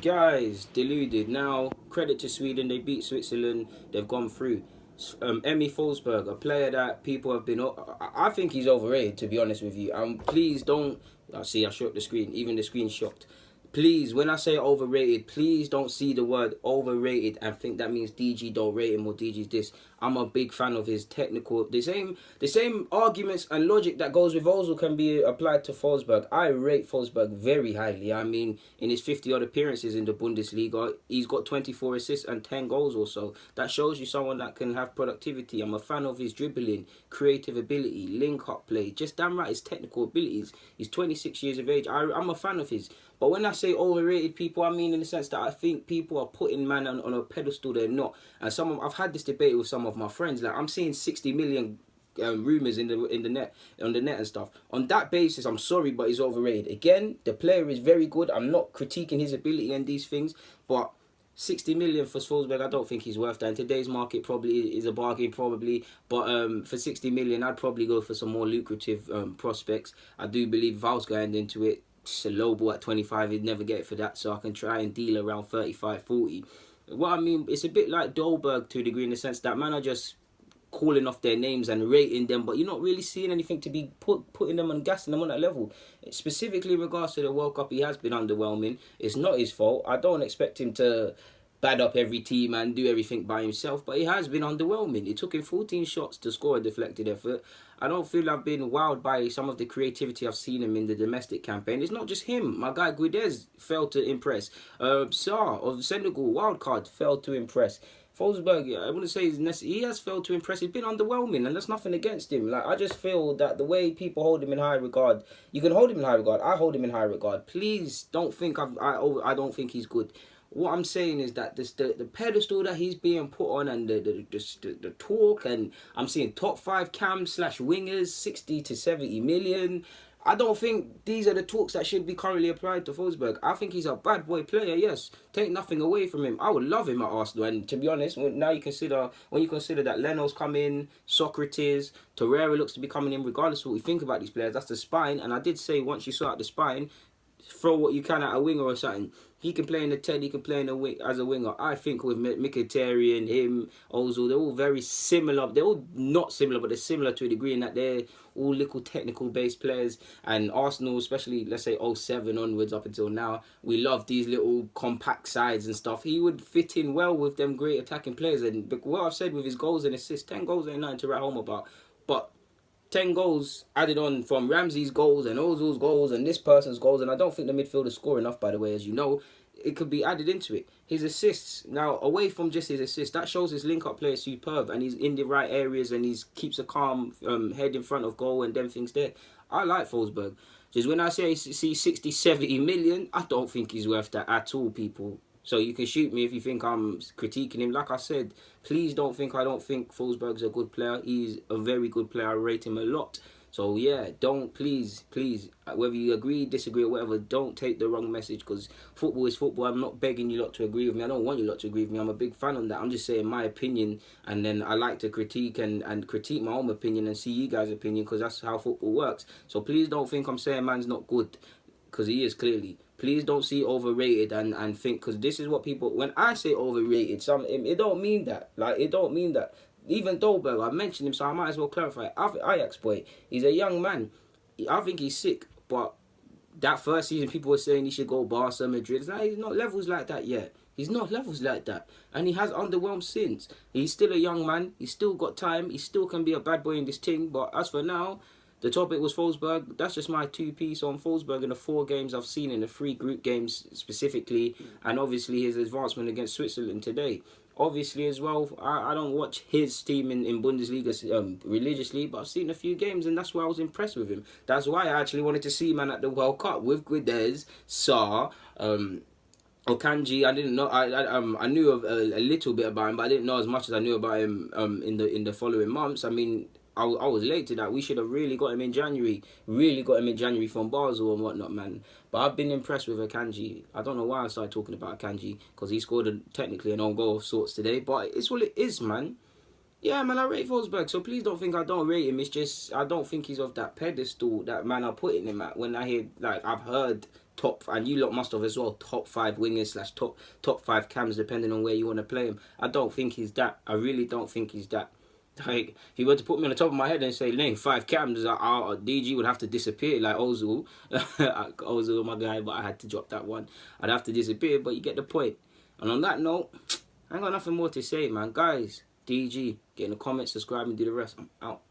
Guys, deluded. Now, credit to Sweden, they beat Switzerland, they've gone through. EMIl FORSBERG, a player that people have been... I think he's overrated, to be honest with you. Please don't... I shook the screen. Even the screen shocked. Please, when I say overrated, please don't see the word overrated and think that means DG don't rate him or DG's this. I'm a big fan of his technical. The same arguments and logic that goes with Ozil can be applied to FORSBERG. I rate FORSBERG very highly. I mean, in his 50-odd appearances in the Bundesliga, he's got 24 assists and 10 goals or so. That shows you someone that can have productivity. I'm a fan of his dribbling, creative ability, link-up play. Just damn right, his technical abilities. He's 26 years of age. I'm a fan of his. But when I say overrated people, I mean in the sense that I think people are putting man on a pedestal they're not. And I've had this debate with some of my friends. Like, I'm seeing 60 million rumours on the net and stuff. On that basis, I'm sorry, but he's overrated. Again, the player is very good. I'm not critiquing his ability and these things, but 60 million for FORSBERG, I don't think he's worth that. In today's market, probably is a bargain, probably. But for 60 million, I'd probably go for some more lucrative prospects. I do believe if I was going into it, it's a low ball at 25, he'd never get it for that, so I can try and deal around 35, 40. What I mean, it's a bit like Dolberg to a degree in the sense that man are just calling off their names and rating them, but you're not really seeing anything to be putting them and gassing them on that level. Specifically in regards to the World Cup, he has been underwhelming. It's not his fault. I don't expect him to bad up every team and do everything by himself, but he has been underwhelming. It took him 14 shots to score a deflected effort. I don't feel I've been wowed by some of the creativity I've seen him in the domestic campaign. It's not just him. My guy Guedes failed to impress. Sarr of Senegal, wildcard, failed to impress. FORSBERG, I wouldn't say he has failed to impress. He's been underwhelming, and that's nothing against him. Like, I just feel that the way people hold him in high regard, you can hold him in high regard. I hold him in high regard. Please don't think I don't think he's good. What I'm saying is that the pedestal that he's being put on and the talk, and I'm seeing top 5 cams / wingers, 60 to 70 million. I don't think these are the talks that should be currently applied to FORSBERG. I think he's a bad boy player, yes. Take nothing away from him. I would love him at Arsenal. And to be honest, when you consider that Leno's come in, Socrates, Torreira looks to be coming in, regardless of what we think about these players, that's the spine. And I did say once you sort out the spine, throw what you can at a winger or something. He can play in the 10, he can play in the wing as a winger. I think with Mkhitaryan, him, Ozil, they're all very similar. They're all not similar, but they're similar to a degree in that they're all little technical-based players. And Arsenal, especially, let's say, 07 onwards up until now, we love these little compact sides and stuff. He would fit in well with them great attacking players. And what I've said with his goals and assists, 10 goals ain't nothing to write home about. But 10 goals added on from Ramsey's goals and Ozil's goals and this person's goals, and I don't think the midfielders score enough, by the way, as you know. It could be added into it. His assists, now, away from just his assists, that shows his link-up play is superb, and he's in the right areas, and he keeps a calm head in front of goal and them things there. I like FORSBERG. Just when I say see 60, 70 million, I don't think he's worth that at all, people. So you can shoot me if you think I'm critiquing him. Like I said, please don't think I don't think FORSBERG's a good player. He's a very good player. I rate him a lot. So yeah, please, whether you agree, disagree, or whatever, don't take the wrong message, because football is football. I'm not begging you lot to agree with me. I don't want you lot to agree with me. I'm a big fan on that. I'm just saying my opinion, and then I like to critique and critique my own opinion and see you guys' opinion, because that's how football works. So please don't think I'm saying man's not good, because he is clearly. Please don't see overrated and think, because this is what people, when I say overrated, it don't mean that. Like, it don't mean that. Even Dolberg, I mentioned him, so I might as well clarify. Ajax boy, he's a young man. I think he's sick, but that first season, people were saying he should go Barca, Madrid. Now, he's not levels like that yet. He's not levels like that. And he has underwhelmed since. He's still a young man. He's still got time. He still can be a bad boy in this thing. But as for now, the topic was FORSBERG. That's just my 2-piece on FORSBERG in the 4 games I've seen, in the 3 group games specifically, and obviously his advancement against Switzerland today. Obviously as well, I don't watch his team in Bundesliga religiously, but I've seen a few games, and that's why I was impressed with him. That's why I actually wanted to see man at the World Cup with Guedes, Sarr, Okanji. I didn't know. I knew of a little bit about him, but I didn't know as much as I knew about him in the following months. I mean, I was late to that. We should have really got him in January. Really got him in January from Basel and whatnot, man. But I've been impressed with Akanji. I don't know why I started talking about Akanji, because he scored technically an own goal of sorts today. But it's what it is, man. Yeah, man, I rate FORSBERG, so please don't think I don't rate him. It's just, I don't think he's of that pedestal that man are putting him at. When I hear, like, I've heard top, and you lot must have as well, top 5 wingers slash top 5 cams, depending on where you want to play him. I don't think he's that. I really don't think he's that. Like, if you were to put me on the top of my head and say, name 5 cams, DG would have to disappear, like Ozil. Ozil, my guy, but I had to drop that one. I'd have to disappear, but you get the point. And on that note, I ain't got nothing more to say, man. Guys, DG, get in the comments, subscribe, and do the rest. I'm out.